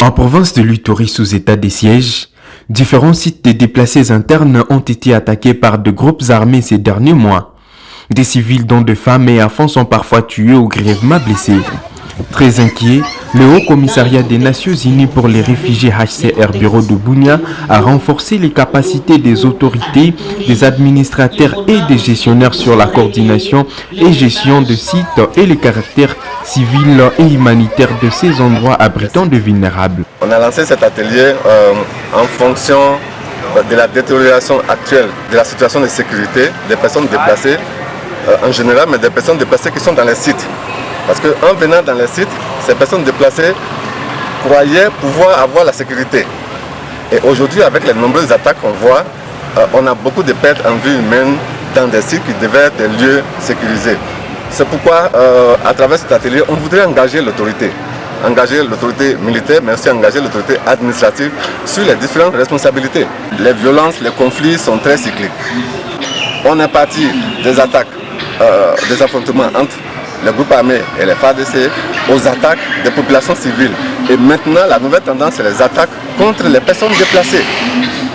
En province de l'Uturi sous état de siège, différents sites de déplacés internes ont été attaqués par de groupes armés ces derniers mois. Des civils dont des femmes et enfants sont parfois tués ou grièvement blessés. Très inquiet, le Haut Commissariat des Nations Unies pour les réfugiés HCR Bureau de Bunia a renforcé les capacités des autorités, des administrateurs et des gestionnaires sur la coordination et gestion de sites et les caractères civils et humanitaires de ces endroits abritant de vulnérables. On a lancé cet atelier en fonction de la détérioration actuelle de la situation de sécurité des personnes déplacées en général, mais des personnes déplacées qui sont dans les sites. Parce qu'en venant dans les sites, ces personnes déplacées croyaient pouvoir avoir la sécurité. Et aujourd'hui, avec les nombreuses attaques qu'on voit, on a beaucoup de pertes en vie humaine dans des sites qui devaient être des lieux sécurisés. C'est pourquoi, à travers cet atelier, on voudrait engager l'autorité militaire, mais aussi engager l'autorité administrative sur les différentes responsabilités. Les violences, les conflits sont très cycliques. On est parti des attaques, des affrontements entre les groupes armés et les FARDC aux attaques des populations civiles. Et maintenant, la nouvelle tendance, c'est les attaques contre les personnes déplacées.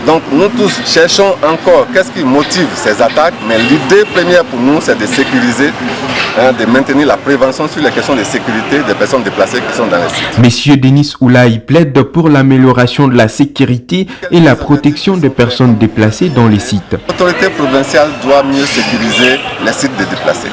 Donc nous tous cherchons encore qu'est-ce qui motive ces attaques, mais l'idée première pour nous, c'est de sécuriser, de maintenir la prévention sur les questions de sécurité des personnes déplacées qui sont dans les sites. Monsieur Denis Oulaï plaide pour l'amélioration de la sécurité et la protection des personnes déplacées dans les sites. L'autorité provinciale doit mieux sécuriser les sites des déplacés.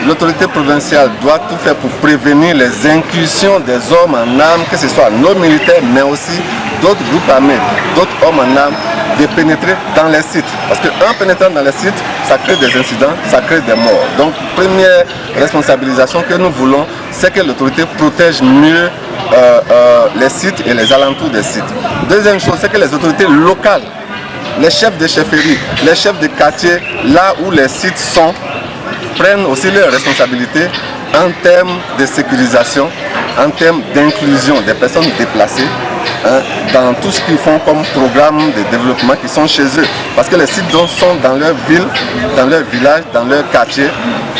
L'autorité provinciale doit tout faire pour prévenir les incursions des hommes en armes, que ce soit nos militaires, mais aussi d'autres groupes armés, d'autres hommes en armes, de pénétrer dans les sites. Parce qu'en pénétrant dans les sites, ça crée des incidents, ça crée des morts. Donc, première responsabilisation que nous voulons, c'est que l'autorité protège mieux les sites et les alentours des sites. Deuxième chose, c'est que les autorités locales, les chefs de chefferie, les chefs de quartier, là où les sites sont, prennent aussi leurs responsabilités en termes de sécurisation, en termes d'inclusion des personnes déplacées, dans tout ce qu'ils font comme programme de développement qui sont chez eux. Parce que les sites sont dans leur ville, dans leur village, dans leur quartier.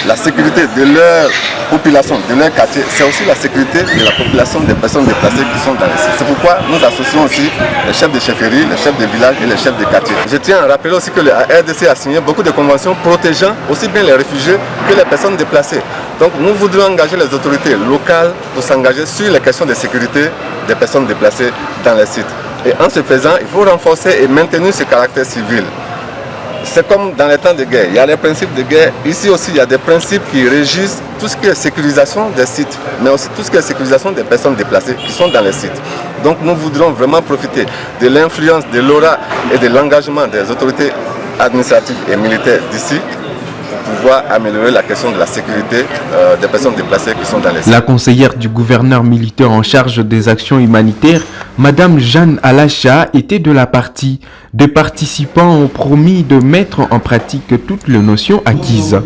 La sécurité de leur population, de leur quartier, c'est aussi la sécurité de la population des personnes déplacées qui sont dans les sites. C'est pourquoi nous associons aussi les chefs de chefferie, les chefs de village et les chefs de quartier. Je tiens à rappeler aussi que la RDC a signé beaucoup de conventions protégeant aussi bien les réfugiés que les personnes déplacées. Donc nous voudrions engager les autorités locales pour s'engager sur les questions de sécurité des personnes déplacées dans les sites. Et en ce faisant, il faut renforcer et maintenir ce caractère civil. C'est comme dans les temps de guerre, il y a les principes de guerre. Ici aussi, il y a des principes qui régissent tout ce qui est sécurisation des sites, mais aussi tout ce qui est sécurisation des personnes déplacées qui sont dans les sites. Donc nous voudrons vraiment profiter de l'influence, de l'aura et de l'engagement des autorités administratives et militaires d'ici pour pouvoir améliorer la question de la sécurité des personnes déplacées qui sont dans les sites. La conseillère du gouverneur militaire en charge des actions humanitaires, Madame Jeanne Alacha, était de la partie. Des participants ont promis de mettre en pratique toutes les notions acquises.